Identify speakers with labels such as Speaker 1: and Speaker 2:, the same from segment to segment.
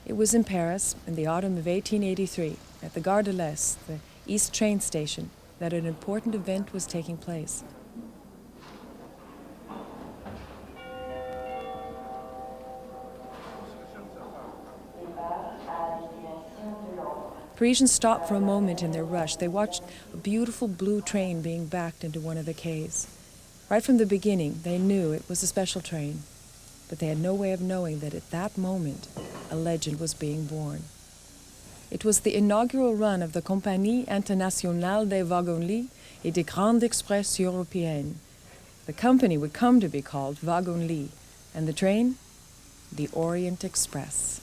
Speaker 1: It was in Paris in the autumn of 1883, at the Gare de l'Est, the East train station, that an important event was taking place. Parisians stopped for a moment in their rush. They watched a beautiful blue train being backed into one of the quays. Right from the beginning, they knew it was a special train, but they had no way of knowing that at that moment, a legend was being born. It was the inaugural run of the Compagnie Internationale des Wagons-Lits et des Grands Express Européennes. The company would come to be called Wagon-Lit, and the train, the Orient Express.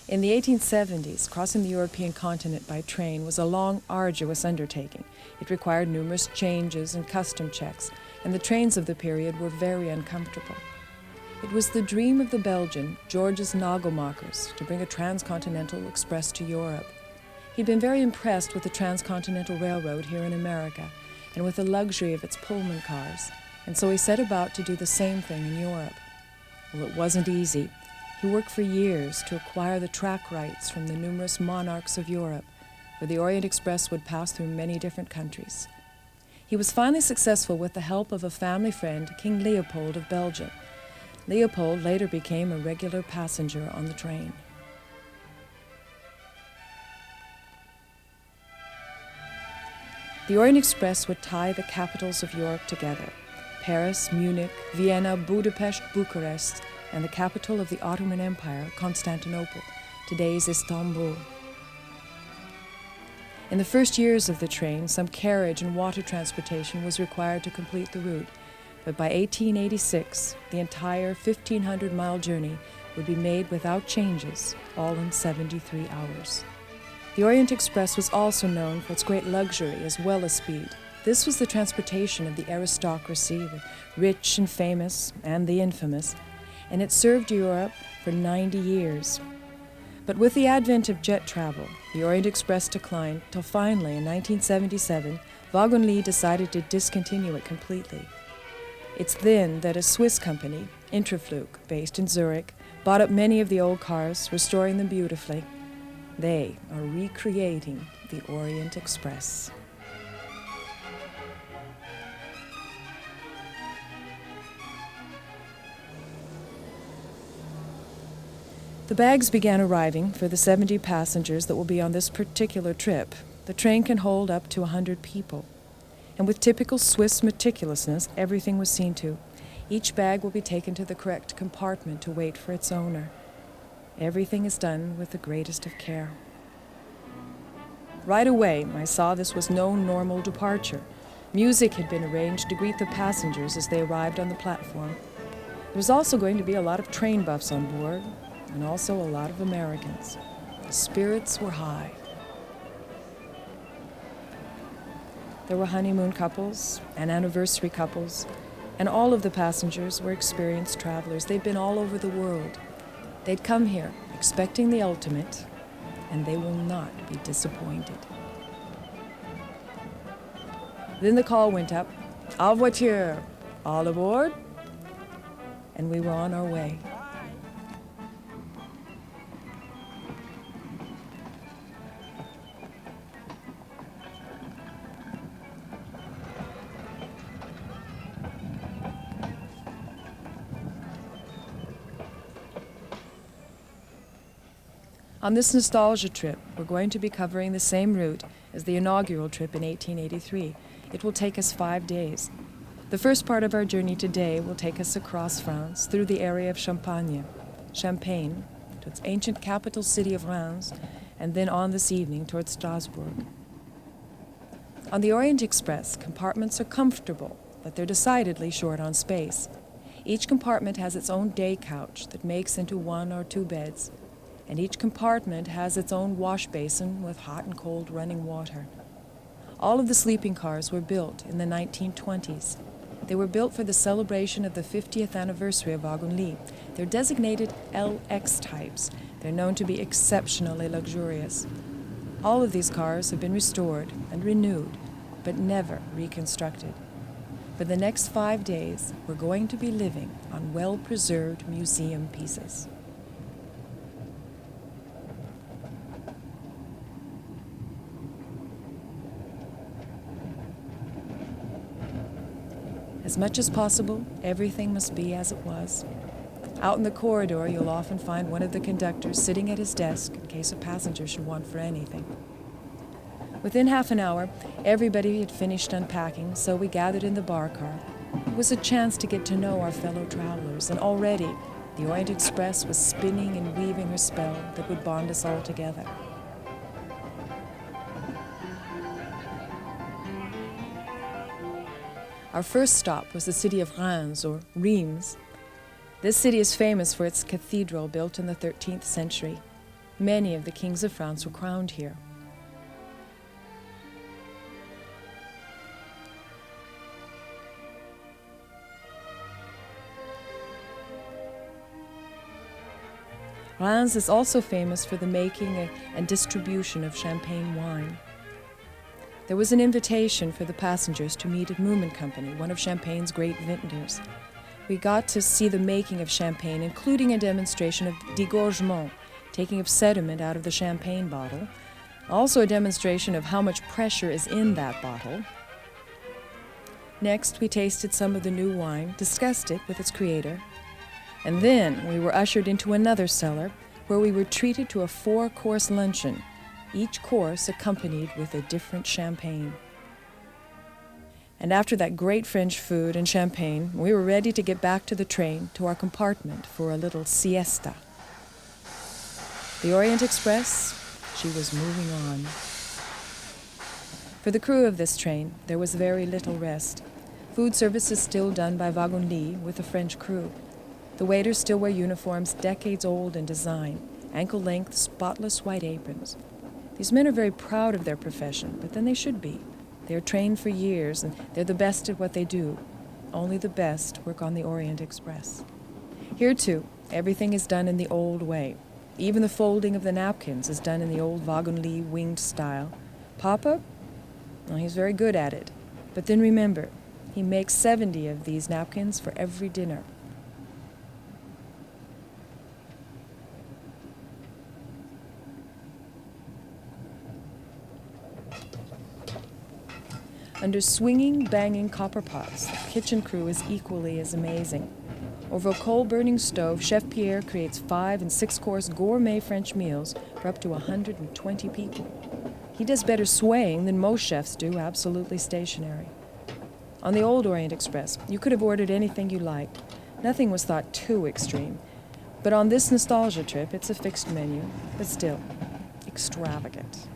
Speaker 1: In the 1870s, crossing the European continent by train was a long, arduous undertaking. It required numerous changes and custom checks, and the trains of the period were very uncomfortable. It was the dream of the Belgian, Georges Nagelmakers, to bring a transcontinental express to Europe. He'd been very impressed with the transcontinental railroad here in America and with the luxury of its Pullman cars, and so he set about to do the same thing in Europe. Well, it wasn't easy. He worked for years to acquire the track rights from the numerous monarchs of Europe, where the Orient Express would pass through many different countries. He was finally successful with the help of a family friend, King Leopold of Belgium. Leopold later became a regular passenger on the train. The Orient Express would tie the capitals of Europe together: Paris, Munich, Vienna, Budapest, Bucharest, and the capital of the Ottoman Empire, Constantinople, today's Istanbul. In the first years of the train, some carriage and water transportation was required to complete the route, but by 1886, the entire 1,500-mile journey would be made without changes, all in 73 hours. The Orient Express was also known for its great luxury as well as speed. This was the transportation of the aristocracy, the rich and famous, and the infamous, and it served Europe for 90 years. But with the advent of jet travel, the Orient Express declined till finally, in 1977, Wagon-Lit decided to discontinue it completely. It's then that a Swiss company, Interflug, based in Zurich, bought up many of the old cars, restoring them beautifully. They are recreating the Orient Express. The bags began arriving for the 70 passengers that will be on this particular trip. The train can hold up to 100 people. And with typical Swiss meticulousness, everything was seen to. Each bag will be taken to the correct compartment to wait for its owner. Everything is done with the greatest of care. Right away, I saw this was no normal departure. Music had been arranged to greet the passengers as they arrived on the platform. There was also going to be a lot of train buffs on board, and also a lot of Americans. The spirits were high. There were honeymoon couples and anniversary couples, and all of the passengers were experienced travelers. They'd been all over the world. They'd come here expecting the ultimate, and they will not be disappointed. Then the call went up, "En voiture, all aboard," and we were on our way. On this nostalgia trip, we're going to be covering the same route as the inaugural trip in 1883. It will take us 5 days. The first part of our journey today will take us across France through the area of Champagne, to its ancient capital city of Reims, and then on this evening towards Strasbourg. On the Orient Express, compartments are comfortable, but they're decidedly short on space. Each compartment has its own day couch that makes into 1 or 2 beds, and each compartment has its own wash basin with hot and cold running water. All of the sleeping cars were built in the 1920s. They were built for the celebration of the 50th anniversary of Wagon-Lit. They're designated LX types. They're known to be exceptionally luxurious. All of these cars have been restored and renewed, but never reconstructed. For the next 5 days, we're going to be living on well-preserved museum pieces. As much as possible, everything must be as it was. Out in the corridor, you'll often find one of the conductors sitting at his desk in case a passenger should want for anything. Within half an hour, everybody had finished unpacking, so we gathered in the bar car. It was a chance to get to know our fellow travelers, and already the Orient Express was spinning and weaving her spell that would bond us all together. Our first stop was the city of Reims, or Reims. This city is famous for its cathedral built in the 13th century. Many of the kings of France were crowned here. Reims is also famous for the making and distribution of champagne wine. There was an invitation for the passengers to meet at Moomin Company, one of Champagne's great vintners. We got to see the making of champagne, including a demonstration of dégorgement, taking of sediment out of the champagne bottle, also a demonstration of how much pressure is in that bottle. Next, we tasted some of the new wine, discussed it with its creator, and then we were ushered into another cellar where we were treated to a 4-course luncheon, each course accompanied with a different champagne. And after that great French food and champagne, we were ready to get back to the train, to our compartment, for a little siesta. The Orient Express, she was moving on. For the crew of this train, there was very little rest. Food service is still done by wagon-lits with a French crew. The waiters still wear uniforms decades old in design, ankle-length, spotless white aprons. These men are very proud of their profession, but then they should be. They are trained for years, and they're the best at what they do. Only the best work on the Orient Express. Here, too, everything is done in the old way. Even the folding of the napkins is done in the old wagon-lit winged style. Papa? Well, he's very good at it. But then remember, he makes 70 of these napkins for every dinner. Under swinging, banging copper pots, the kitchen crew is equally as amazing. Over a coal-burning stove, Chef Pierre creates 5- and 6-course gourmet French meals for up to 120 people. He does better swaying than most chefs do, absolutely stationary. On the old Orient Express, you could have ordered anything you liked. Nothing was thought too extreme. But on this nostalgia trip, it's a fixed menu, but still extravagant.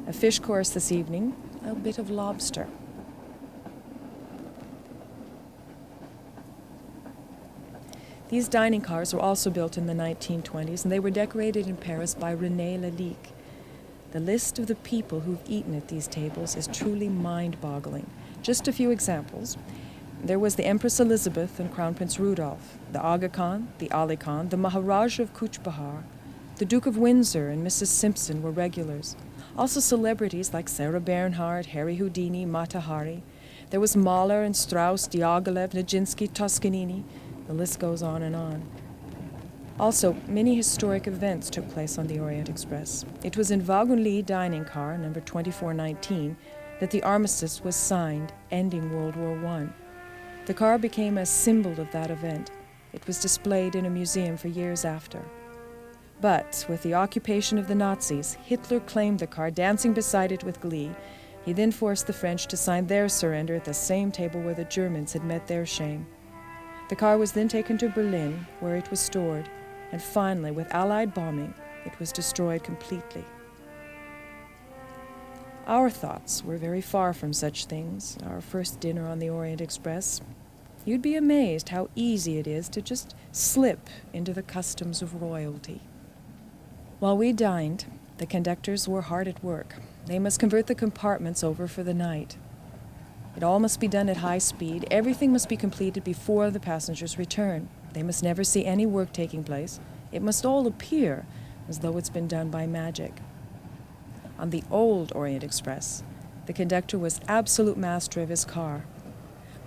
Speaker 1: A fish course this evening, a bit of lobster. These dining cars were also built in the 1920s, and they were decorated in Paris by René Lalique. The list of the people who've eaten at these tables is truly mind-boggling. Just a few examples. There was the Empress Elizabeth and Crown Prince Rudolph, the Aga Khan, the Ali Khan, the Maharaja of Cooch Behar, the Duke of Windsor and Mrs. Simpson were regulars. Also celebrities like Sarah Bernhardt, Harry Houdini, Mata Hari. There was Mahler and Strauss, Diaghilev, Nijinsky, Toscanini. The list goes on and on. Also, many historic events took place on the Orient Express. It was in wagon-lit dining car, number 2419, that the armistice was signed, ending World War I. The car became a symbol of that event. It was displayed in a museum for years after. But with the occupation of the Nazis, Hitler claimed the car, dancing beside it with glee. He then forced the French to sign their surrender at the same table where the Germans had met their shame. The car was then taken to Berlin, where it was stored, and finally, with Allied bombing, it was destroyed completely. Our thoughts were very far from such things, our first dinner on the Orient Express. You'd be amazed how easy it is to just slip into the customs of royalty. While we dined, the conductors were hard at work. They must convert the compartments over for the night. It all must be done at high speed. Everything must be completed before the passengers return. They must never see any work taking place. It must all appear as though it's been done by magic. On the old Orient Express, the conductor was absolute master of his car.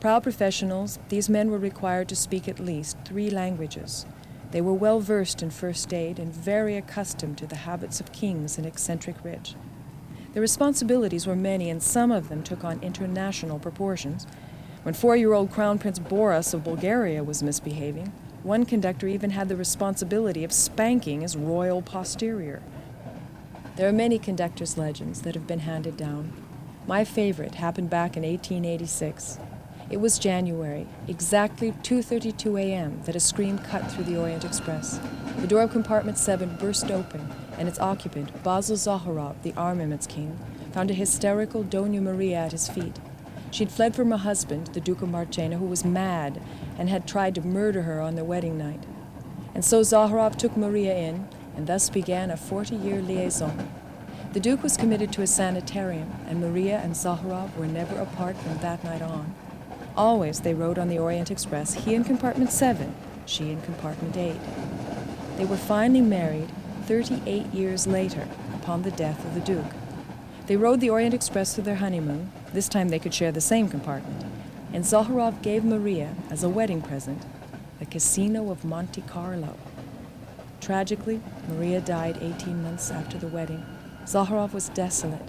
Speaker 1: Proud professionals, these men were required to speak at least 3 languages. They were well versed in first aid and very accustomed to the habits of kings and eccentric rich. Their responsibilities were many, and some of them took on international proportions. When 4-year-old Crown Prince Boris of Bulgaria was misbehaving, one conductor even had the responsibility of spanking his royal posterior. There are many conductors' legends that have been handed down. My favorite happened back in 1886. It was January, exactly 2:32 a.m., that a scream cut through the Orient Express. The door of compartment 7 burst open, and its occupant, Basil Zaharov, the armaments king, found a hysterical Dona Maria at his feet. She'd fled from her husband, the Duke of Marchena, who was mad and had tried to murder her on their wedding night. And so Zaharov took Maria in, and thus began a 40-year liaison. The Duke was committed to a sanitarium, and Maria and Zaharov were never apart from that night on. Always they rode on the Orient Express, he in compartment 7, she in compartment 8. They were finally married 38 years later, upon the death of the Duke. They rode the Orient Express through their honeymoon. This time they could share the same compartment. And Zaharov gave Maria, as a wedding present, the Casino of Monte Carlo. Tragically, Maria died 18 months after the wedding. Zaharov was desolate.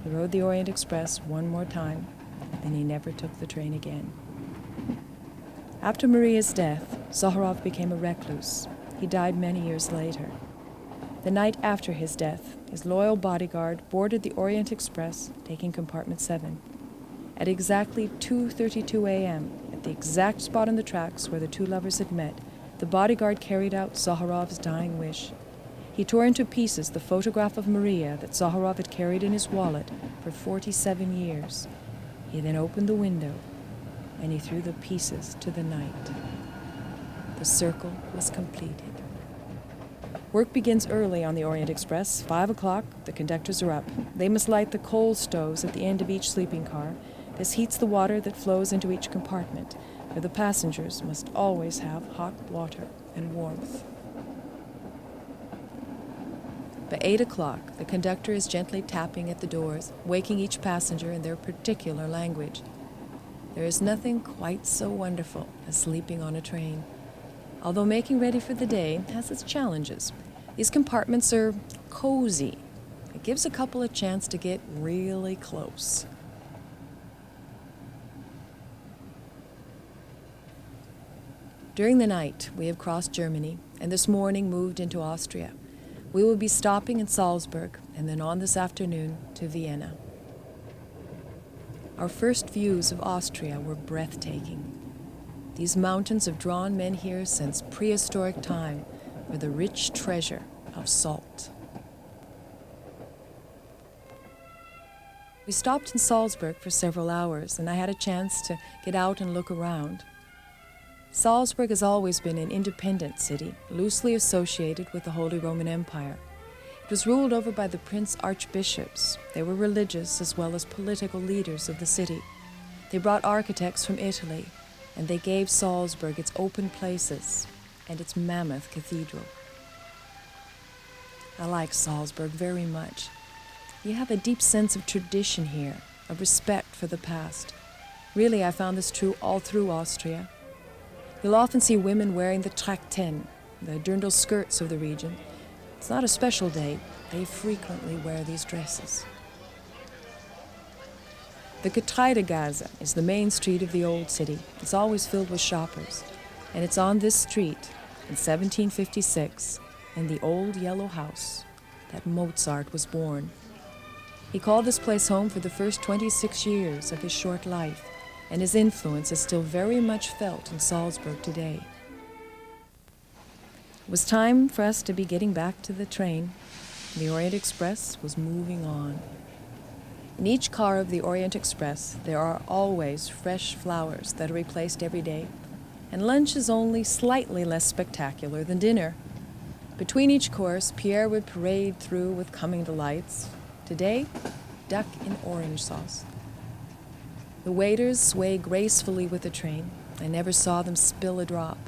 Speaker 1: He rode the Orient Express one more time, then he never took the train again. After Maria's death, Zaharov became a recluse. He died many years later. The night after his death, his loyal bodyguard boarded the Orient Express, taking compartment 7. At exactly 2:32 a.m., at the exact spot on the tracks where the two lovers had met, the bodyguard carried out Zaharov's dying wish. He tore into pieces the photograph of Maria that Zaharov had carried in his wallet for 47 years. He then opened the window, and he threw the pieces to the night. The circle was completed. Work begins early on the Orient Express. 5 o'clock, the conductors are up. They must light the coal stoves at the end of each sleeping car. This heats the water that flows into each compartment, for the passengers must always have hot water and warmth. By 8 o'clock, the conductor is gently tapping at the doors, waking each passenger in their particular language. There is nothing quite so wonderful as sleeping on a train. Although making ready for the day has its challenges, these compartments are cozy. It gives a couple a chance to get really close. During the night, we have crossed Germany, and this morning moved into Austria. We will be stopping in Salzburg, and then on this afternoon to Vienna. Our first views of Austria were breathtaking. These mountains have drawn men here since prehistoric time for the rich treasure of salt. We stopped in Salzburg for several hours, and I had a chance to get out and look around. Salzburg has always been an independent city, loosely associated with the Holy Roman Empire. It was ruled over by the prince archbishops. They were religious as well as political leaders of the city. They brought architects from Italy, and they gave Salzburg its open places and its mammoth cathedral. I like Salzburg very much. You have a deep sense of tradition here, of respect for the past. Really, I found this true all through Austria. You'll often see women wearing the Trachten, the dirndl skirts of the region. It's not a special day. They frequently wear these dresses. The Getreidegasse is the main street of the old city. It's always filled with shoppers. And it's on this street, in 1756, in the old yellow house, that Mozart was born. He called this place home for the first 26 years of his short life, and his influence is still very much felt in Salzburg today. It was time for us to be getting back to the train. The Orient Express was moving on. In each car of the Orient Express, there are always fresh flowers that are replaced every day, and lunch is only slightly less spectacular than dinner. Between each course, Pierre would parade through with coming delights. Today, duck in orange sauce. The waiters sway gracefully with the train. I never saw them spill a drop.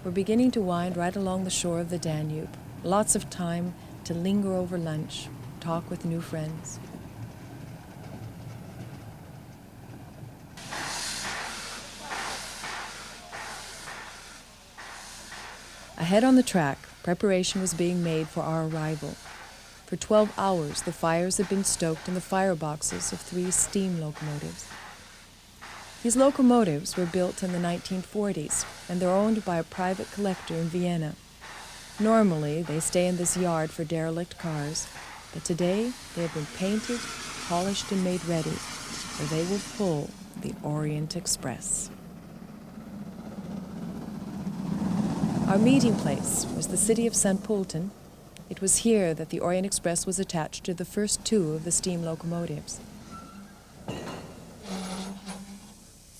Speaker 1: We're beginning to wind right along the shore of the Danube. Lots of time to linger over lunch, talk with new friends. Ahead on the track, preparation was being made for our arrival. For 12 hours, the fires had been stoked in the fireboxes of 3 steam locomotives. These locomotives were built in the 1940s, and they're owned by a private collector in Vienna. Normally, they stay in this yard for derelict cars, but today they have been painted, polished, and made ready, for they will pull the Orient Express. Our meeting place was the city of St. Pölten. It was here that the Orient Express was attached to the first 2 of the steam locomotives.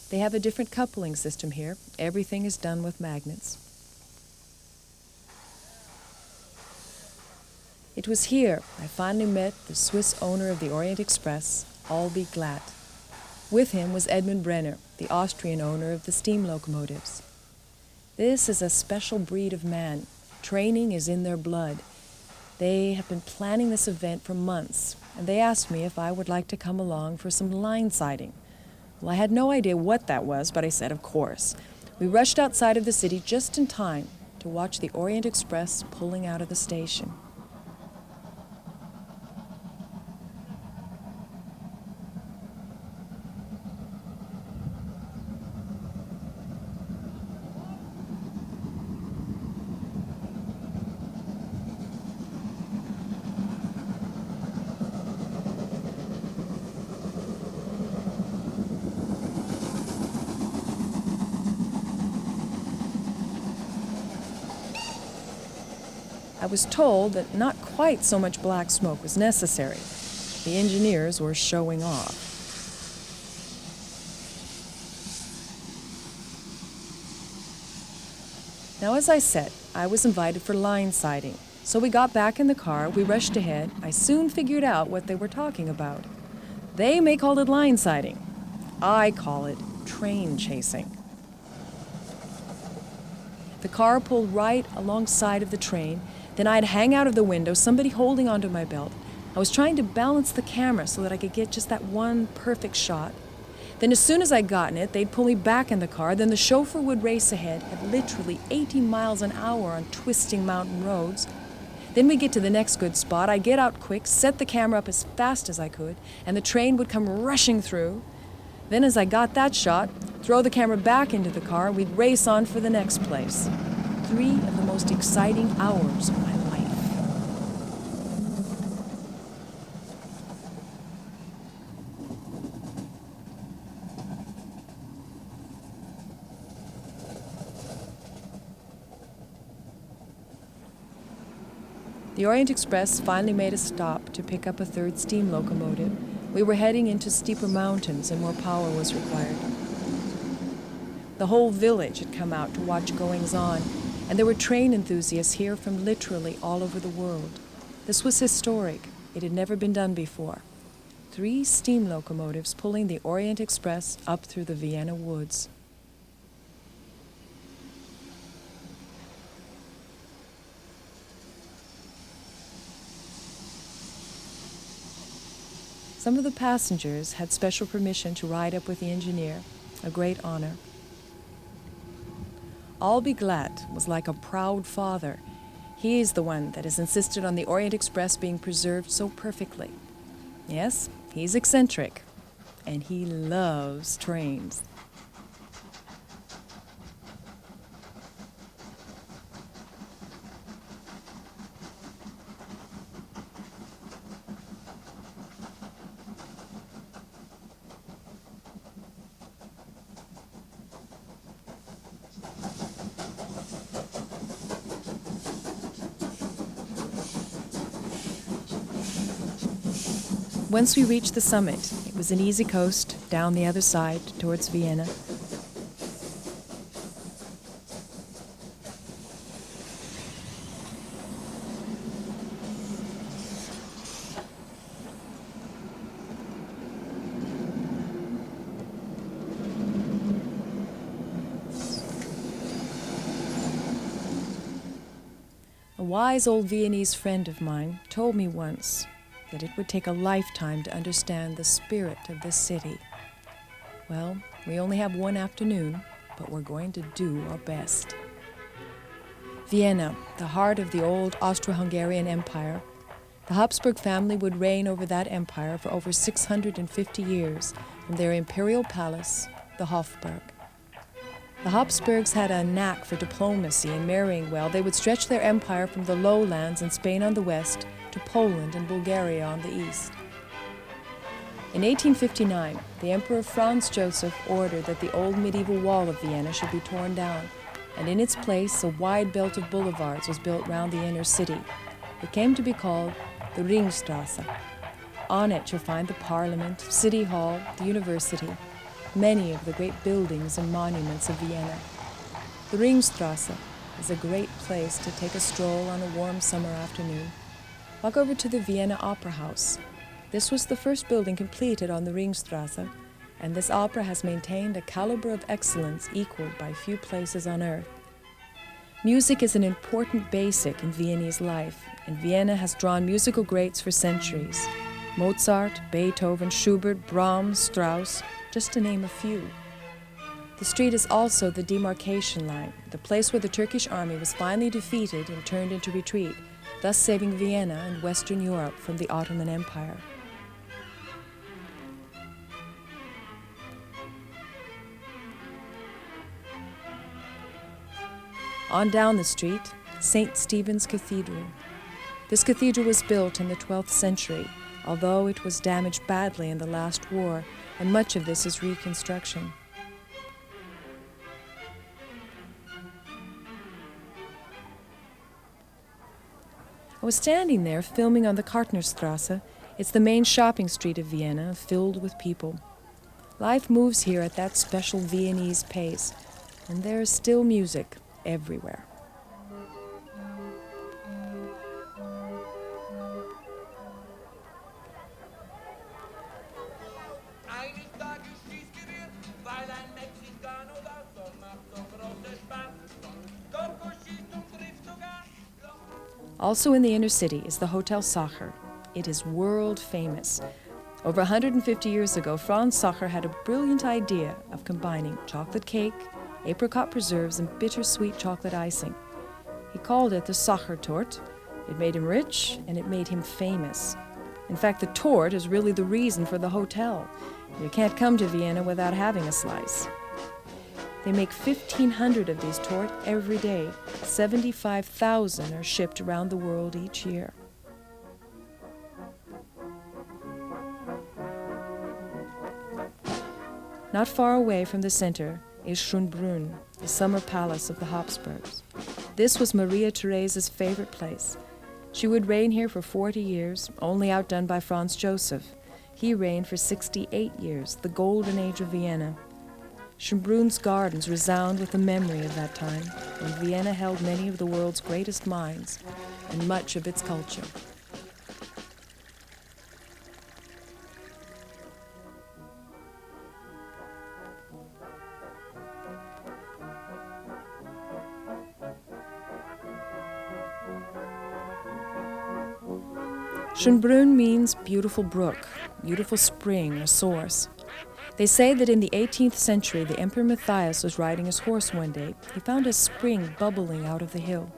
Speaker 1: They have a different coupling system here. Everything is done with magnets. It was here I finally met the Swiss owner of the Orient Express, Albie Glatt. With him was Edmund Brenner, the Austrian owner of the steam locomotives. This is a special breed of man. Training is in their blood. They have been planning this event for months, and they asked me if I would like to come along for some line sighting. Well, I had no idea what that was, but I said, of course. We rushed outside of the city just in time to watch the Orient Express pulling out of the station. I was told that not quite so much black smoke was necessary. The engineers were showing off. Now, as I said, I was invited for line sighting. So we got back in the car, we rushed ahead. I soon figured out what they were talking about. They may call it line sighting. I call it train chasing. The car pulled right alongside of the train. Then I'd hang out of the window, somebody holding onto my belt. I was trying to balance the camera so that I could get just that one perfect shot. Then as soon as I got in it, they'd pull me back in the car. Then the chauffeur would race ahead at literally 80 miles an hour on twisting mountain roads. Then we'd get to the next good spot. I'd get out quick, set the camera up as fast as I could, and the train would come rushing through. Then as I got that shot, throw the camera back into the car, we'd race on for the next place. 3 of the most exciting hours of my life. The Orient Express finally made a stop to pick up a 3rd steam locomotive. We were heading into steeper mountains and more power was required. The whole village had come out to watch goings-on, and there were train enthusiasts here from literally all over the world. This was historic. It had never been done before. 3 steam locomotives pulling the Orient Express up through the Vienna woods. Some of the passengers had special permission to ride up with the engineer, a great honor. Albie Glatt was like a proud father. He is the one that has insisted on the Orient Express being preserved so perfectly. Yes, he's eccentric, and he loves trains. Once we reached the summit, it was an easy coast down the other side towards Vienna. A wise old Viennese friend of mine told me once that it would take a lifetime to understand the spirit of this city. Well, we only have one afternoon, but we're going to do our best. Vienna, the heart of the old Austro-Hungarian Empire. The Habsburg family would reign over that empire for over 650 years from their imperial palace, the Hofburg. The Habsburgs had a knack for diplomacy and marrying well. They would stretch their empire from the lowlands and Spain on the west to Poland and Bulgaria on the east. In 1859, the Emperor Franz Joseph ordered that the old medieval wall of Vienna should be torn down, and in its place a wide belt of boulevards was built round the inner city. It came to be called the Ringstrasse. On it you'll find the Parliament, City Hall, the University, many of the great buildings and monuments of Vienna. The Ringstrasse is a great place to take a stroll on a warm summer afternoon. Walk over to the Vienna Opera House. This was the first building completed on the Ringstrasse, and this opera has maintained a caliber of excellence equaled by few places on earth. Music is an important basic in Viennese life, and Vienna has drawn musical greats for centuries. Mozart, Beethoven, Schubert, Brahms, Strauss, just to name a few. The street is also the demarcation line, the place where the Turkish army was finally defeated and turned into retreat, thus saving Vienna and Western Europe from the Ottoman Empire. On down the street, St. Stephen's Cathedral. This cathedral was built in the 12th century, although it was damaged badly in the last war, and much of this is reconstruction. I was standing there filming on the Kartnerstrasse. It's the main shopping street of Vienna, filled with people. Life moves here at that special Viennese pace, and there is still music everywhere. Also in the inner city is the Hotel Sacher. It is world famous. Over 150 years ago, Franz Sacher had a brilliant idea of combining chocolate cake, apricot preserves, and bittersweet chocolate icing. He called it the Sacher Torte. It made him rich, and it made him famous. In fact, the torte is really the reason for the hotel. You can't come to Vienna without having a slice. They make 1,500 of these torte every day. 75,000 are shipped around the world each year. Not far away from the center is Schönbrunn, the summer palace of the Habsburgs. This was Maria Theresa's favorite place. She would reign here for 40 years, only outdone by Franz Joseph. He reigned for 68 years, the golden age of Vienna. Schönbrunn's gardens resound with the memory of that time, when Vienna held many of the world's greatest minds and much of its culture. Schönbrunn means beautiful brook, beautiful spring or source. They say that in the 18th century, the Emperor Matthias was riding his horse one day. He found a spring bubbling out of the hill.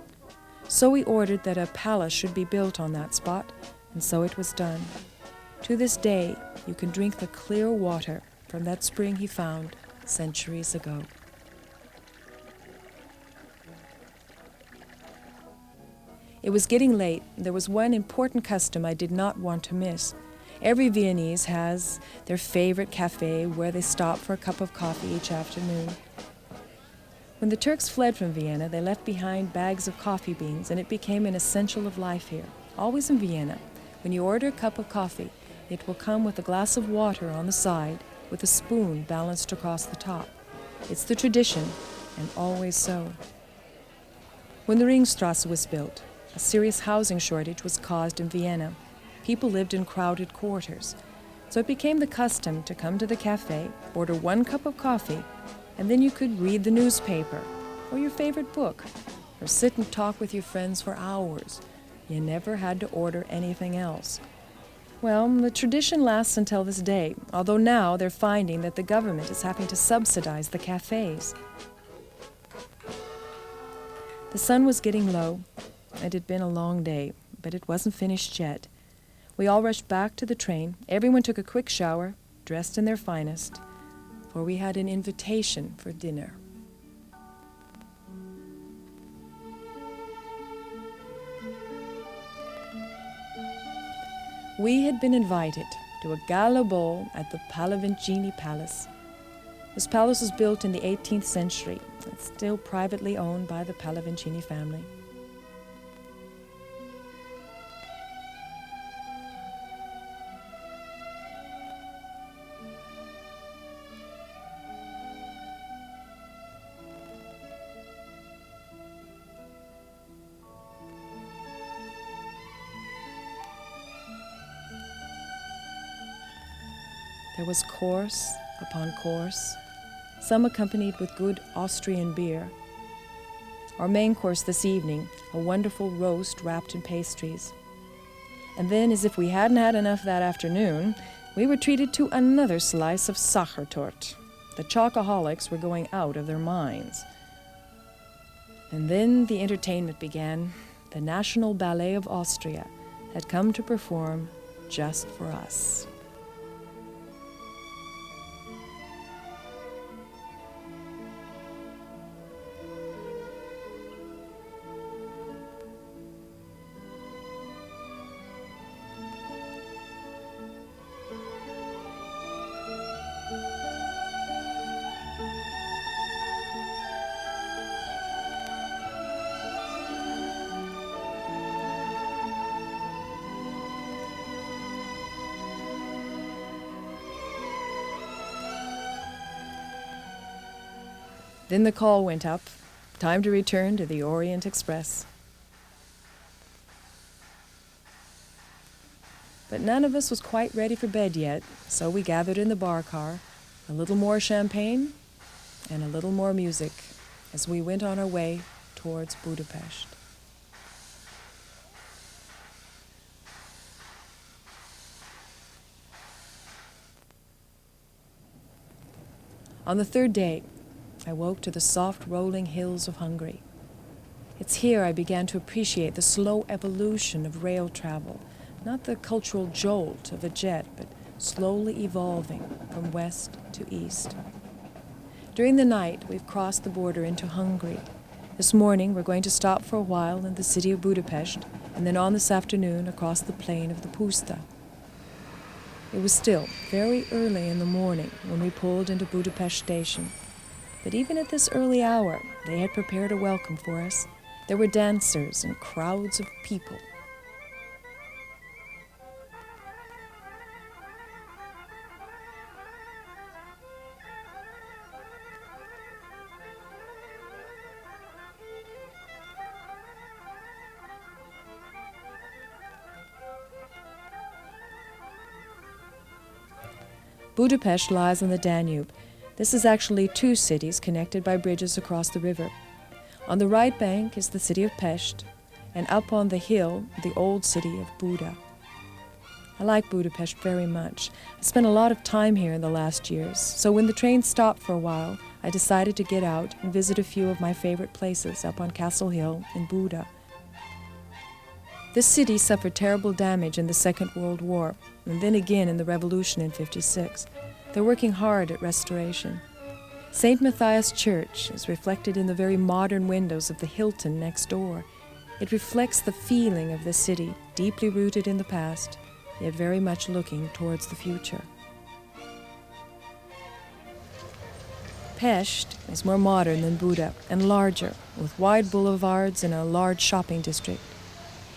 Speaker 1: So he ordered that a palace should be built on that spot, and so it was done. To this day, you can drink the clear water from that spring he found centuries ago. It was getting late. There was one important custom I did not want to miss. Every Viennese has their favorite cafe where they stop for a cup of coffee each afternoon. When the Turks fled from Vienna, they left behind bags of coffee beans, and it became an essential of life here. Always in Vienna, when you order a cup of coffee, it will come with a glass of water on the side with a spoon balanced across the top. It's the tradition, and always so. When the Ringstrasse was built, a serious housing shortage was caused in Vienna. People lived in crowded quarters. So it became the custom to come to the cafe, order one cup of coffee, and then you could read the newspaper, or your favorite book, or sit and talk with your friends for hours. You never had to order anything else. Well, the tradition lasts until this day, although now they're finding that the government is having to subsidize the cafes. The sun was getting low. It had been a long day, but it wasn't finished yet. We all rushed back to the train. Everyone took a quick shower, dressed in their finest, for we had an invitation for dinner. We had been invited to a gala ball at the Pallavicini Palace. This palace was built in the 18th century. It's still privately owned by the Pallavicini family. There was course upon course, some accompanied with good Austrian beer. Our main course this evening, a wonderful roast wrapped in pastries. And then, as if we hadn't had enough that afternoon, we were treated to another slice of Sachertorte. The chocoholics were going out of their minds. And then the entertainment began. The National Ballet of Austria had come to perform just for us. Then the call went up. Time to return to the Orient Express. But none of us was quite ready for bed yet, so we gathered in the bar car, a little more champagne and a little more music as we went on our way towards Budapest. On the third day, I woke to the soft rolling hills of Hungary. It's here I began to appreciate the slow evolution of rail travel, not the cultural jolt of a jet, but slowly evolving from west to east. During the night, we've crossed the border into Hungary. This morning, we're going to stop for a while in the city of Budapest, and then on this afternoon across the plain of the Puszta. It was still very early in the morning when we pulled into Budapest station. But even at this early hour, they had prepared a welcome for us. There were dancers and crowds of people. Budapest lies on the Danube. This is actually two cities connected by bridges across the river. On the right bank is the city of Pest, and up on the hill, the old city of Buda. I like Budapest very much. I spent a lot of time here in the last years, so when the train stopped for a while, I decided to get out and visit a few of my favorite places up on Castle Hill in Buda. This city suffered terrible damage in the Second World War, and then again in the Revolution in '56. They're working hard at restoration. St. Matthias Church is reflected in the very modern windows of the Hilton next door. It reflects the feeling of the city, deeply rooted in the past, yet very much looking towards the future. Pest is more modern than Buda and larger, with wide boulevards and a large shopping district.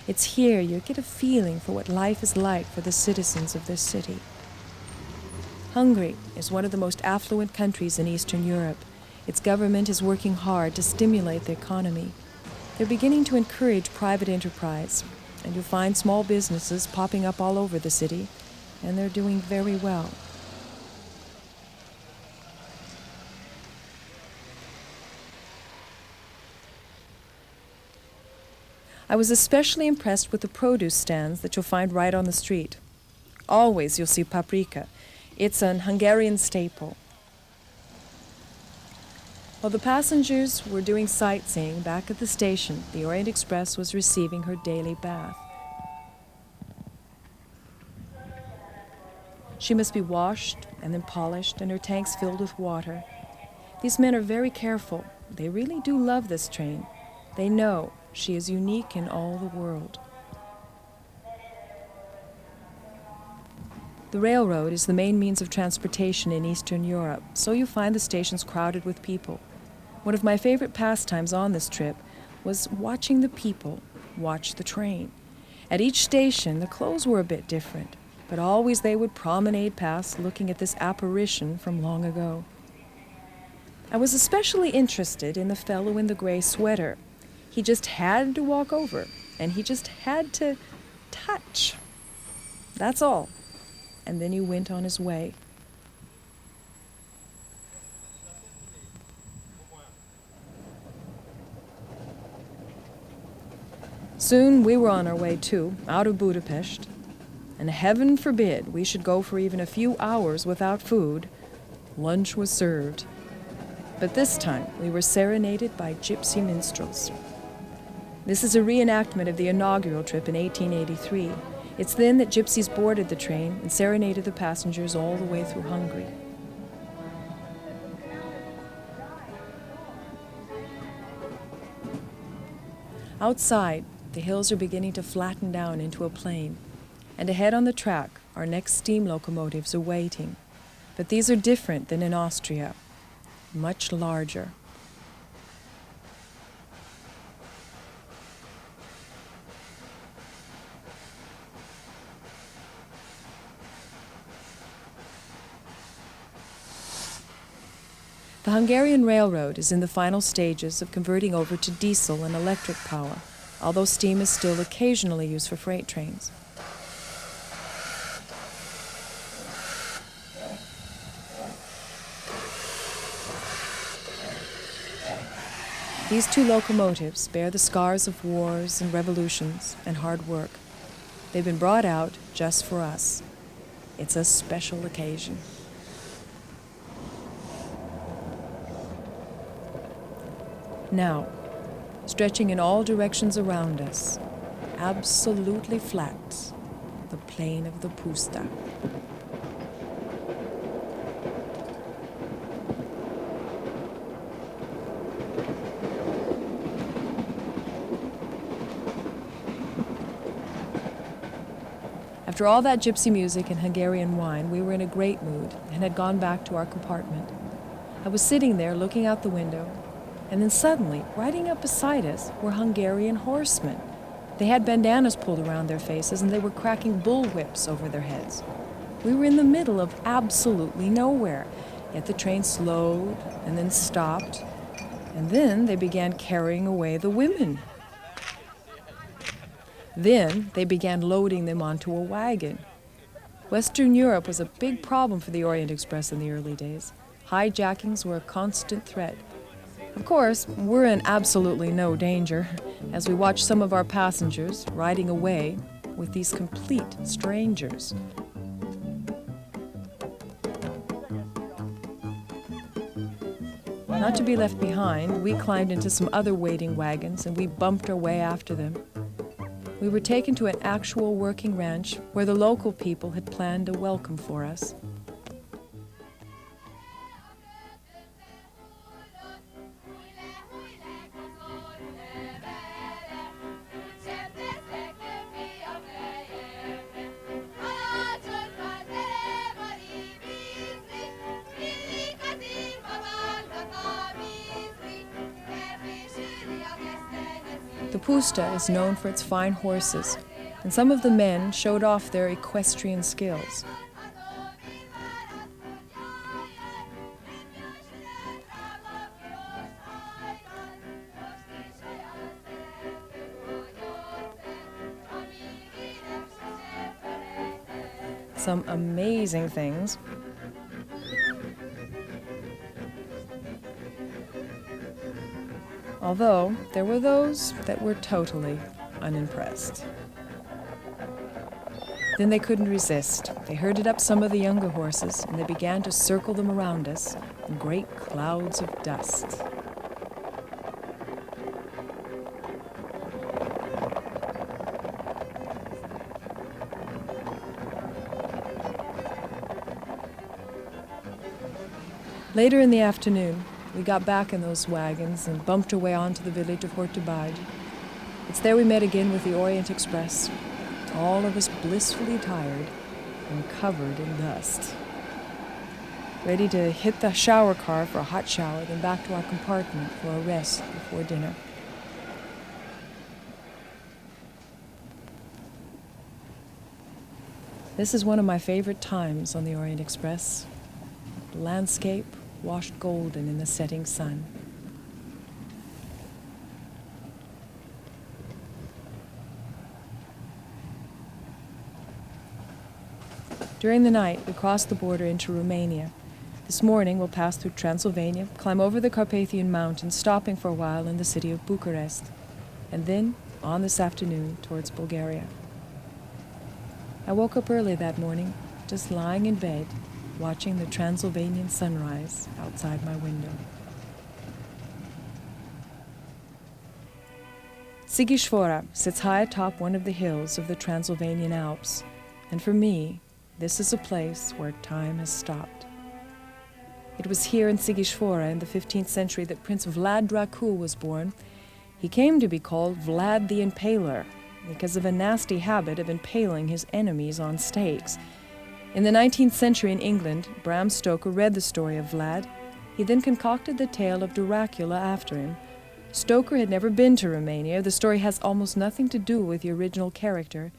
Speaker 1: It's here you get a feeling for what life is like for the citizens of this city. Hungary is one of the most affluent countries in Eastern Europe. Its government is working hard to stimulate the economy. They're beginning to encourage private enterprise, and you'll find small businesses popping up all over the city, and they're doing very well. I was especially impressed with the produce stands that you'll find right on the street. Always you'll see paprika. It's an Hungarian staple. While the passengers were doing sightseeing back at the station, the Orient Express was receiving her daily bath. She must be washed and then polished and her tanks filled with water. These men are very careful. They really do love this train. They know she is unique in all the world. The railroad is the main means of transportation in Eastern Europe, so you find the stations crowded with people. One of my favorite pastimes on this trip was watching the people watch the train. At each station, the clothes were a bit different, but always they would promenade past looking at this apparition from long ago. I was especially interested in the fellow in the gray sweater. He just had to walk over, and he just had to touch. That's all. And then he went on his way. Soon we were on our way too, out of Budapest, and heaven forbid we should go for even a few hours without food. Lunch was served. But this time we were serenaded by gypsy minstrels. This is a reenactment of the inaugural trip in 1883. It's then that gypsies boarded the train and serenaded the passengers all the way through Hungary. Outside, the hills are beginning to flatten down into a plain, and ahead on the track, our next steam locomotives are waiting. But these are different than in Austria, much larger. The Hungarian Railroad is in the final stages of converting over to diesel and electric power, although steam is still occasionally used for freight trains. These two locomotives bear the scars of wars and revolutions and hard work. They've been brought out just for us. It's a special occasion. Now, stretching in all directions around us, absolutely flat, the plain of the Puszta. After all that gypsy music and Hungarian wine, we were in a great mood and had gone back to our compartment. I was sitting there looking out the window, and then suddenly, riding up beside us, were Hungarian horsemen. They had bandanas pulled around their faces and they were cracking bullwhips over their heads. We were in the middle of absolutely nowhere, yet the train slowed and then stopped, and then they began carrying away the women. Then they began loading them onto a wagon. Western Europe was a big problem for the Orient Express in the early days. Hijackings were a constant threat. Of course, we're in absolutely no danger as we watch some of our passengers riding away with these complete strangers. Not to be left behind, we climbed into some other waiting wagons and we bumped our way after them. We were taken to an actual working ranch where the local people had planned a welcome for us. The Puszta is known for its fine horses, and some of the men showed off their equestrian skills. Some amazing things. Although there were those that were totally unimpressed. Then they couldn't resist. They herded up some of the younger horses, and they began to circle them around us in great clouds of dust. Later in the afternoon, we got back in those wagons and bumped our way on to the village of Hortobaj. It's there we met again with the Orient Express, all of us blissfully tired and covered in dust. Ready to hit the shower car for a hot shower, then back to our compartment for a rest before dinner. This is one of my favorite times on the Orient Express. The landscape washed golden in the setting sun. During the night, we crossed the border into Romania. This morning, we'll pass through Transylvania, climb over the Carpathian Mountains, stopping for a while in the city of Bucharest, and then, on this afternoon, towards Bulgaria. I woke up early that morning, just lying in bed, watching the Transylvanian sunrise outside my window. Sighișoara sits high atop one of the hills of the Transylvanian Alps, and for me, this is a place where time has stopped. It was here in Sighișoara in the 15th century that Prince Vlad Dracul was born. He came to be called Vlad the Impaler because of a nasty habit of impaling his enemies on stakes. In the 19th century in England, Bram Stoker read the story of Vlad. He then concocted the tale of Dracula after him. Stoker had never been to Romania. The story has almost nothing to do with the original character.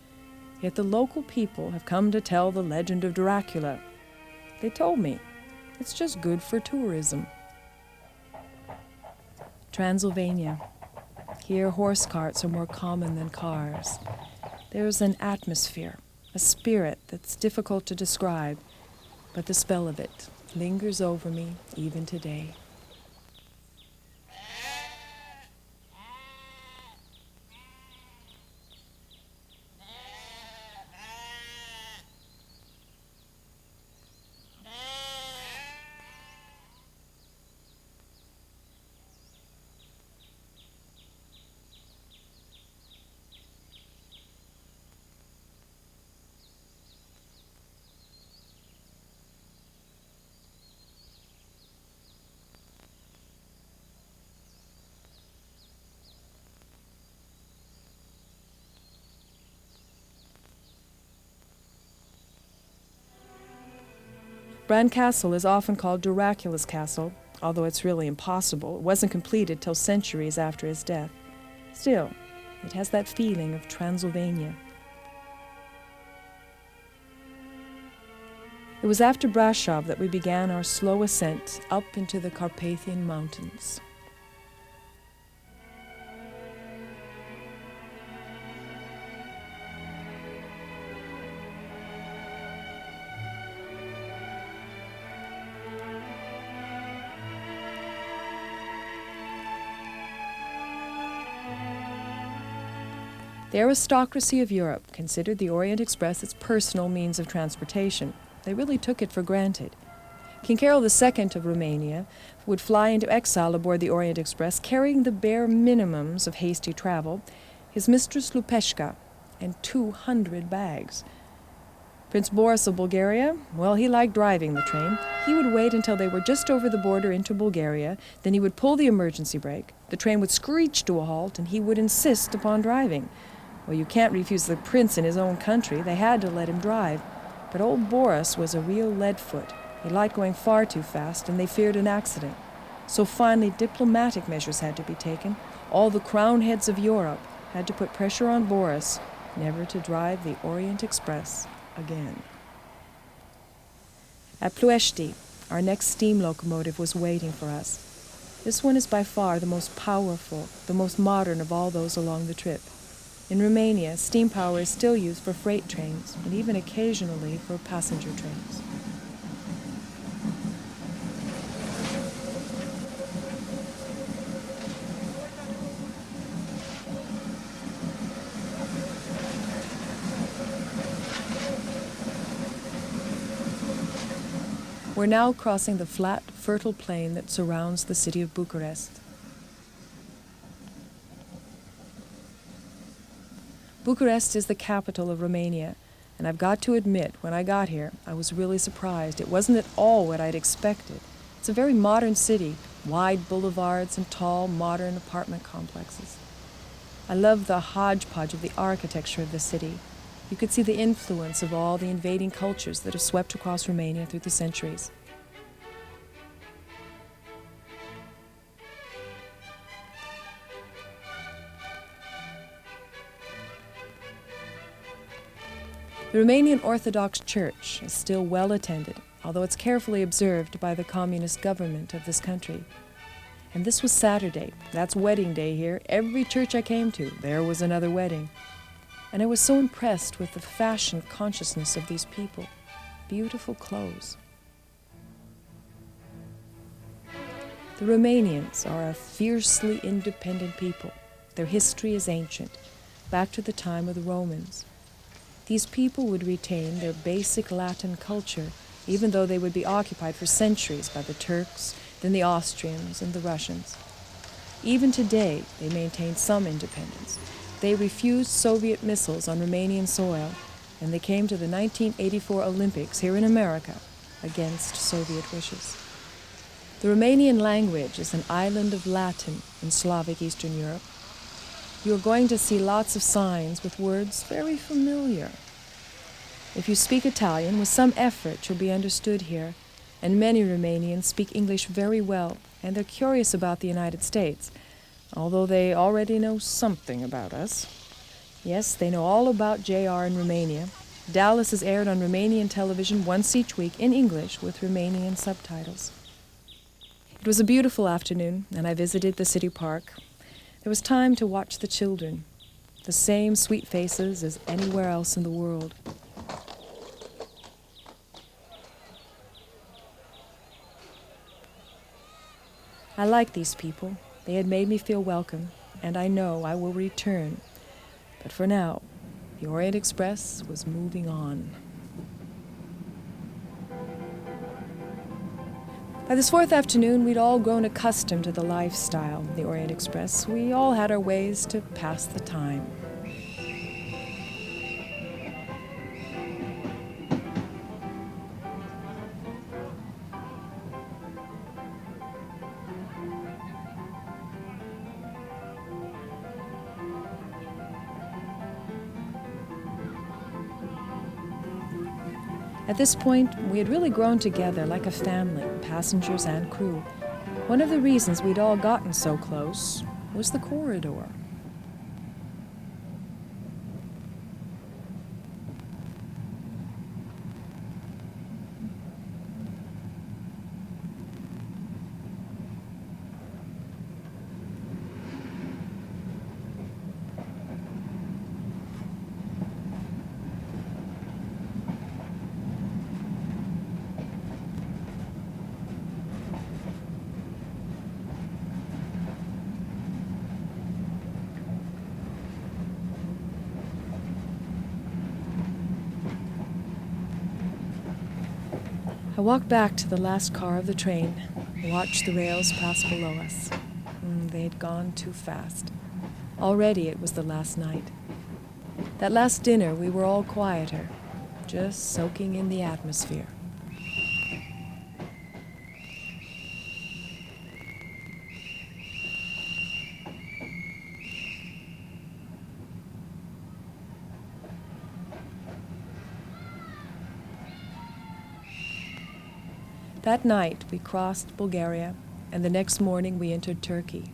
Speaker 1: Yet the local people have come to tell the legend of Dracula. They told me, it's just good for tourism. Transylvania. Here horse carts are more common than cars. There's an atmosphere, a spirit that's difficult to describe, but the spell of it lingers over me even today. Bran Castle is often called Dracula's Castle, although it's really impossible. It wasn't completed till centuries after his death. Still, it has that feeling of Transylvania. It was after Brasov that we began our slow ascent up into the Carpathian Mountains. The aristocracy of Europe considered the Orient Express its personal means of transportation. They really took it for granted. King Carol II of Romania would fly into exile aboard the Orient Express, carrying the bare minimums of hasty travel, his mistress Lupeshka, and 200 bags. Prince Boris of Bulgaria, well, he liked driving the train. He would wait until they were just over the border into Bulgaria, then he would pull the emergency brake. The train would screech to a halt, and he would insist upon driving. Well, you can't refuse the prince in his own country. They had to let him drive. But old Boris was a real leadfoot. He liked going far too fast, and they feared an accident. So finally, diplomatic measures had to be taken. All the crown heads of Europe had to put pressure on Boris never to drive the Orient Express again. At Ploiești, our next steam locomotive was waiting for us. This one is by far the most powerful, the most modern of all those along the trip. In Romania, steam power is still used for freight trains and even occasionally for passenger trains. We're now crossing the flat, fertile plain that surrounds the city of Bucharest. Bucharest is the capital of Romania, and I've got to admit, when I got here, I was really surprised. It wasn't at all what I'd expected. It's a very modern city, wide boulevards and tall, modern apartment complexes. I love the hodgepodge of the architecture of the city. You could see the influence of all the invading cultures that have swept across Romania through the centuries. The Romanian Orthodox Church is still well attended, although it's carefully observed by the communist government of this country. And this was Saturday. That's wedding day here. Every church I came to, there was another wedding. And I was so impressed with the fashion consciousness of these people. Beautiful clothes. The Romanians are a fiercely independent people. Their history is ancient, back to the time of the Romans. These people would retain their basic Latin culture, even though they would be occupied for centuries by the Turks, then the Austrians and the Russians. Even today, they maintain some independence. They refused Soviet missiles on Romanian soil, and they came to the 1984 Olympics here in America against Soviet wishes. The Romanian language is an island of Latin in Slavic Eastern Europe. You're going to see lots of signs with words very familiar. If you speak Italian, with some effort you'll be understood here, and many Romanians speak English very well, and they're curious about the United States, although they already know something about us. Yes, they know all about JR in Romania. Dallas is aired on Romanian television once each week in English with Romanian subtitles. It was a beautiful afternoon, and I visited the city park. There was time to watch the children, the same sweet faces as anywhere else in the world. I like these people. They had made me feel welcome, and I know I will return. But for now, the Orient Express was moving on. By this fourth afternoon, we'd all grown accustomed to the lifestyle of the Orient Express. We all had our ways to pass the time. At this point, we had really grown together like a family, passengers and crew. One of the reasons we'd all gotten so close was the corridor. I walked back to the last car of the train, watched the rails pass below us. They'd gone too fast. Already it was the last night. That last dinner, we were all quieter, just soaking in the atmosphere. That night, we crossed Bulgaria, and the next morning we entered Turkey.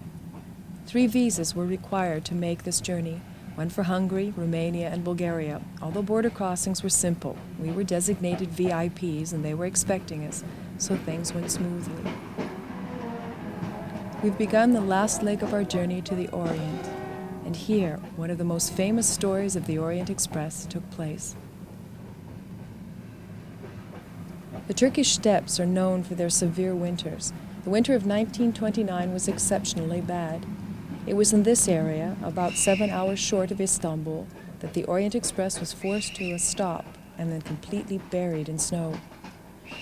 Speaker 1: 3 visas were required to make this journey, one for Hungary, Romania, and Bulgaria. Although border crossings were simple, we were designated VIPs, and they were expecting us, so things went smoothly. We've begun the last leg of our journey to the Orient, and here, one of the most famous stories of the Orient Express took place. The Turkish steppes are known for their severe winters. The winter of 1929 was exceptionally bad. It was in this area, about 7 hours short of Istanbul, that the Orient Express was forced to a stop and then completely buried in snow.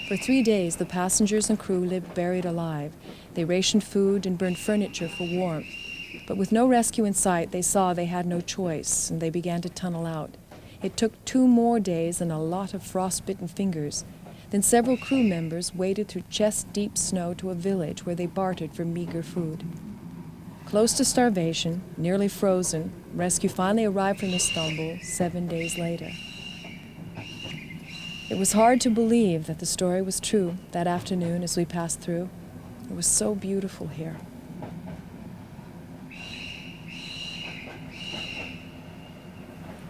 Speaker 1: For 3 days, the passengers and crew lived buried alive. They rationed food and burned furniture for warmth. But with no rescue in sight, they saw they had no choice, and they began to tunnel out. It took 2 more days and a lot of frostbitten fingers. Then several crew members waded through chest-deep snow to a village where they bartered for meager food. Close to starvation, nearly frozen, rescue finally arrived from Istanbul 7 days later. It was hard to believe that the story was true that afternoon as we passed through. It was so beautiful here.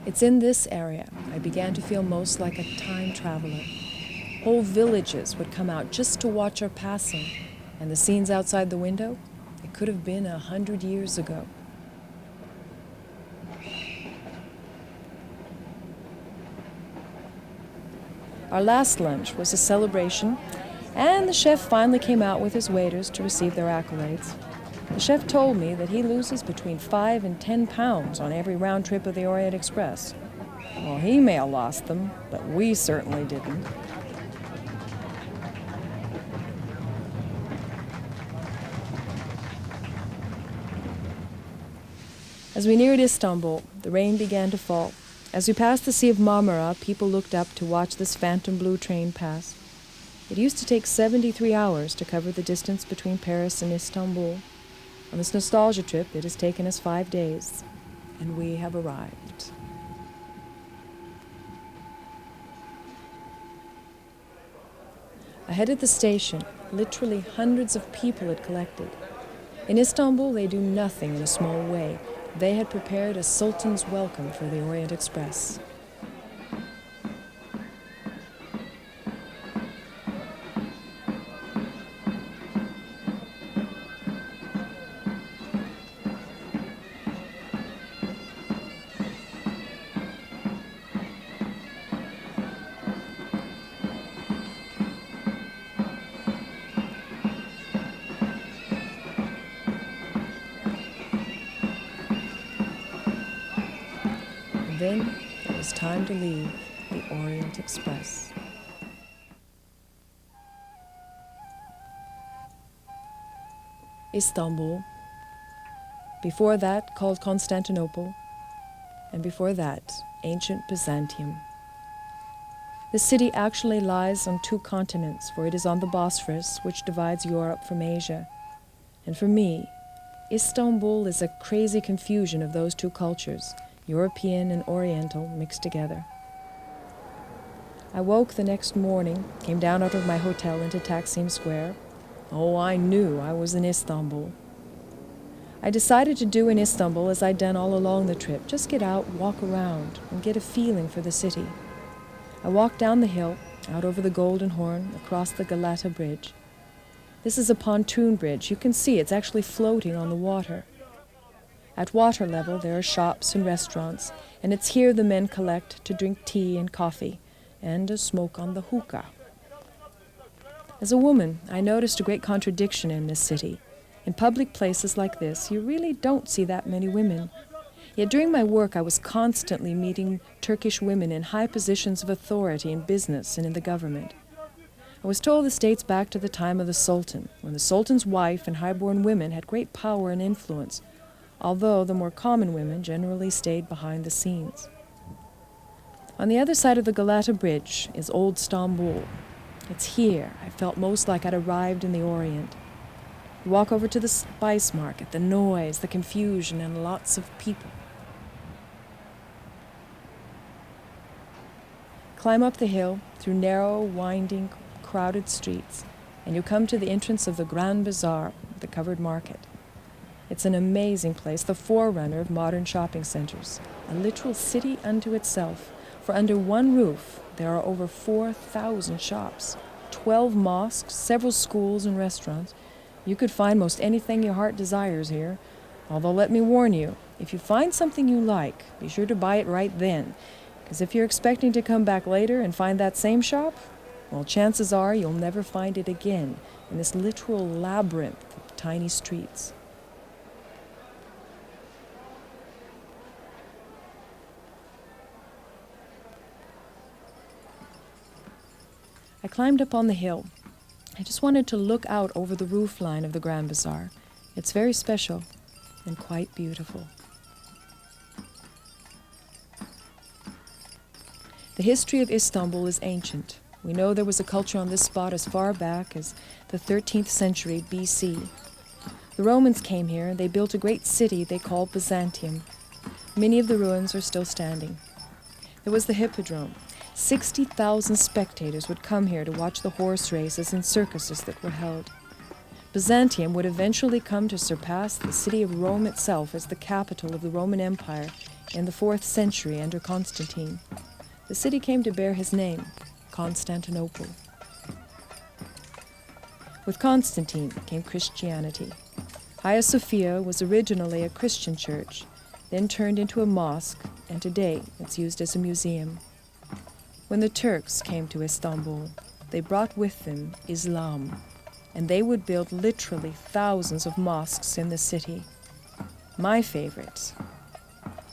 Speaker 1: It's in this area I began to feel most like a time traveler. Whole villages would come out just to watch our passing, and the scenes outside the window, it could have been 100 years ago. Our last lunch was a celebration, and the chef finally came out with his waiters to receive their accolades. The chef told me that he loses between 5 and 10 pounds on every round trip of the Orient Express. Well, he may have lost them, but we certainly didn't. As we neared Istanbul, the rain began to fall. As we passed the Sea of Marmara, people looked up to watch this phantom blue train pass. It used to take 73 hours to cover the distance between Paris and Istanbul. On this nostalgia trip, it has taken us 5 days, and we have arrived. Ahead at the station, literally hundreds of people had collected. In Istanbul, they do nothing in a small way. They had prepared a sultan's welcome for the Orient Express. Then it was time to leave the Orient Express. Istanbul, before that called Constantinople, and before that ancient Byzantium. The city actually lies on 2 continents, for it is on the Bosphorus, which divides Europe from Asia. And for me, Istanbul is a crazy confusion of those 2 cultures, European and Oriental, mixed together. I woke the next morning, came down out of my hotel into Taksim Square. Oh, I knew I was in Istanbul. I decided to do in Istanbul as I'd done all along the trip, just get out, walk around, and get a feeling for the city. I walked down the hill, out over the Golden Horn, across the Galata Bridge. This is a pontoon bridge. You can see it's actually floating on the water. At water level, there are shops and restaurants, and it's here the men collect to drink tea and coffee, and to smoke on the hookah. As a woman, I noticed a great contradiction in this city. In public places like this, you really don't see that many women. Yet during my work, I was constantly meeting Turkish women in high positions of authority in business and in the government. I was told this dates back to the time of the Sultan, when the Sultan's wife and high-born women had great power and influence, although the more common women generally stayed behind the scenes. On the other side of the Galata Bridge is Old Istanbul. It's here I felt most like I'd arrived in the Orient. You walk over to the spice market, the noise, the confusion, and lots of people. Climb up the hill through narrow, winding, crowded streets, and you come to the entrance of the Grand Bazaar, the covered market. It's an amazing place, the forerunner of modern shopping centers, a literal city unto itself. For under one roof, there are over 4,000 shops, 12 mosques, several schools and restaurants. You could find most anything your heart desires here. Although let me warn you, if you find something you like, be sure to buy it right then. Because if you're expecting to come back later and find that same shop, well, chances are you'll never find it again in this literal labyrinth of tiny streets. I climbed up on the hill. I just wanted to look out over the roof line of the Grand Bazaar. It's very special and quite beautiful. The history of Istanbul is ancient. We know there was a culture on this spot as far back as the 13th century BC. The Romans came here and they built a great city they called Byzantium. Many of the ruins are still standing. There was the Hippodrome. 60,000 spectators would come here to watch the horse races and circuses that were held. Byzantium would eventually come to surpass the city of Rome itself as the capital of the Roman Empire in the 4th century under Constantine. The city came to bear his name, Constantinople. With Constantine came Christianity. Hagia Sophia was originally a Christian church, then turned into a mosque, and today it's used as a museum. When the Turks came to Istanbul, they brought with them Islam, and they would build literally thousands of mosques in the city. My favorite,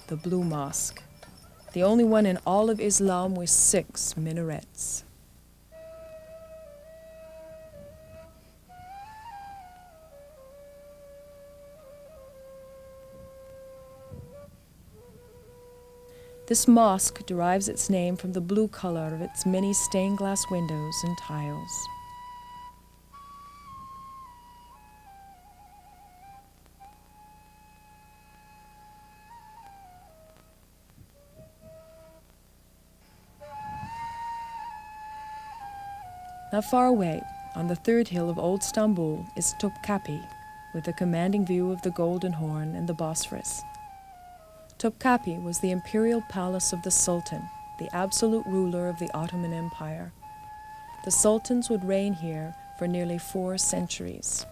Speaker 1: the Blue Mosque, the only one in all of Islam with 6 minarets. This mosque derives its name from the blue color of its many stained glass windows and tiles. Not far away, on the 3rd hill of Old Istanbul, is Topkapi, with a commanding view of the Golden Horn and the Bosphorus. Topkapi was the imperial palace of the Sultan, the absolute ruler of the Ottoman Empire. The sultans would reign here for nearly 4 centuries.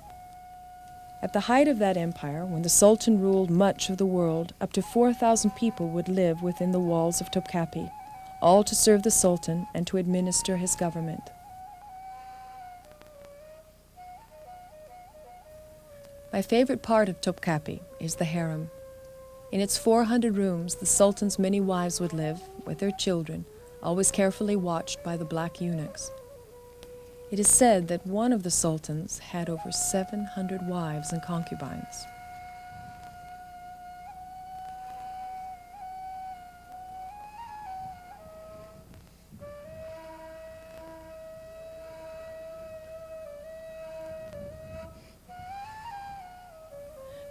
Speaker 1: At the height of that empire, when the Sultan ruled much of the world, up to 4,000 people would live within the walls of Topkapi, all to serve the Sultan and to administer his government. My favorite part of Topkapi is the harem. In its 400 rooms, the Sultan's many wives would live, with their children, always carefully watched by the black eunuchs. It is said that one of the sultans had over 700 wives and concubines.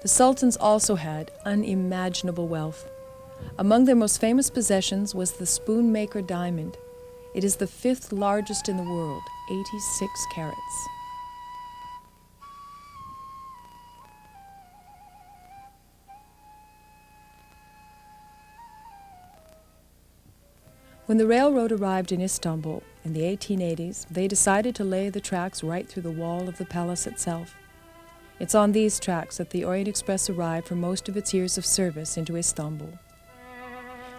Speaker 1: The sultans also had unimaginable wealth. Among their most famous possessions was the spoon-maker diamond. It is the 5th largest in the world, 86 carats. When the railroad arrived in Istanbul in the 1880s, they decided to lay the tracks right through the wall of the palace itself. It's on these tracks that the Orient Express arrived for most of its years of service into Istanbul.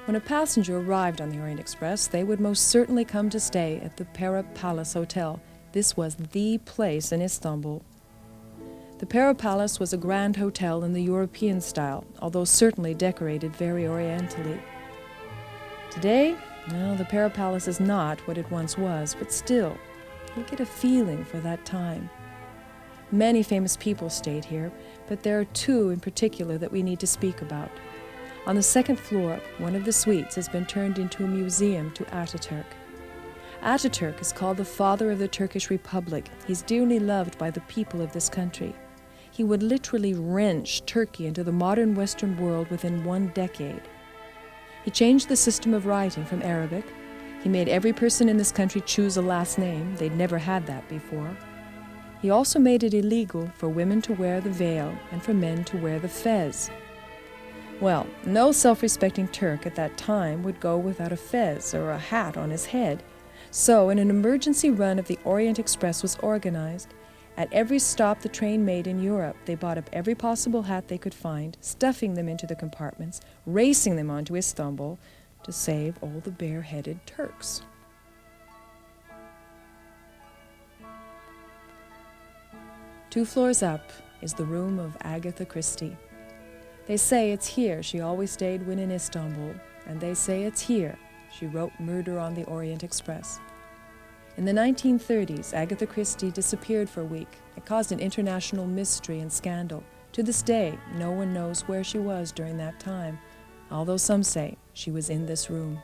Speaker 1: When a passenger arrived on the Orient Express, they would most certainly come to stay at the Pera Palace Hotel. This was the place in Istanbul. The Pera Palace was a grand hotel in the European style, although certainly decorated very orientally. Today, well, the Pera Palace is not what it once was, but still, you get a feeling for that time. Many famous people stayed here, but there are 2 in particular that we need to speak about. On the 2nd floor, one of the suites has been turned into a museum to Ataturk. Ataturk is called the father of the Turkish Republic. He's dearly loved by the people of this country. He would literally wrench Turkey into the modern Western world within 1 decade. He changed the system of writing from Arabic. He made every person in this country choose a last name. They'd never had that before. He also made it illegal for women to wear the veil and for men to wear the fez. Well, no self-respecting Turk at that time would go without a fez or a hat on his head. So an emergency run of the Orient Express was organized. At every stop the train made in Europe, they bought up every possible hat they could find, stuffing them into the compartments, racing them onto Istanbul to save all the bare-headed Turks. Two floors up is the room of Agatha Christie. They say it's here she always stayed when in Istanbul, and they say it's here she wrote Murder on the Orient Express. In the 1930s, Agatha Christie disappeared for a week. It caused an international mystery and scandal. To this day, no one knows where she was during that time, although some say she was in this room.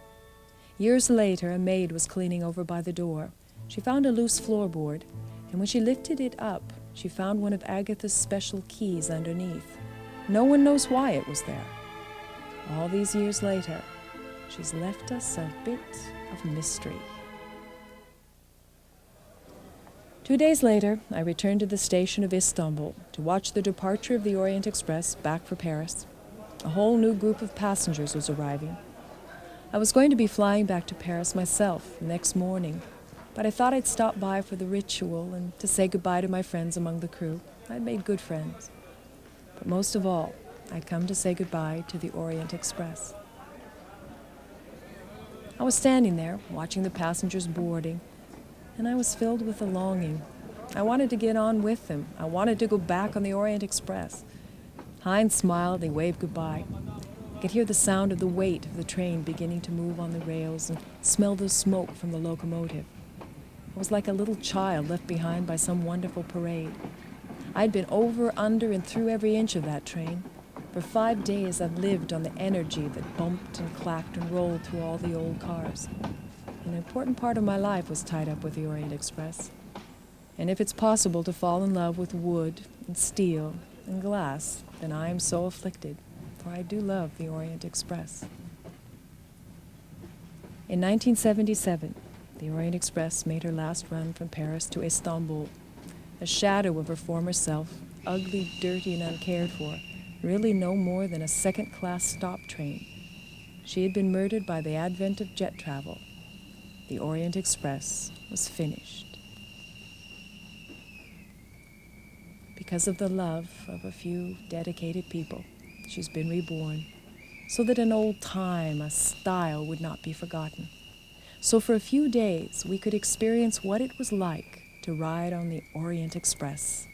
Speaker 1: Years later, a maid was cleaning over by the door. She found a loose floorboard, and when she lifted it up, she found one of Agatha's special keys underneath. No one knows why it was there. All these years later, she's left us a bit of mystery. 2 days later, I returned to the station of Istanbul to watch the departure of the Orient Express back for Paris. A whole new group of passengers was arriving. I was going to be flying back to Paris myself the next morning, but I thought I'd stop by for the ritual and to say goodbye to my friends among the crew. I'd made good friends. But most of all, I'd come to say goodbye to the Orient Express. I was standing there, watching the passengers boarding, and I was filled with a longing. I wanted to get on with them. I wanted to go back on the Orient Express. Hines smiled, he waved goodbye. I could hear the sound of the weight of the train beginning to move on the rails and smell the smoke from the locomotive. I was like a little child left behind by some wonderful parade. I'd been over, under, and through every inch of that train. For 5 days I've lived on the energy that bumped and clacked and rolled through all the old cars. An important part of my life was tied up with the Orient Express. And if it's possible to fall in love with wood and steel and glass, then I am so afflicted, for I do love the Orient Express. In 1977, the Orient Express made her last run from Paris to Istanbul. A shadow of her former self, ugly, dirty, and uncared for, really no more than a second-class stop train. She had been murdered by the advent of jet travel. The Orient Express was finished. Because of the love of a few dedicated people, she's been reborn, so that an old time, a style would not be forgotten. So for a few days, we could experience what it was like to ride on the Orient Express.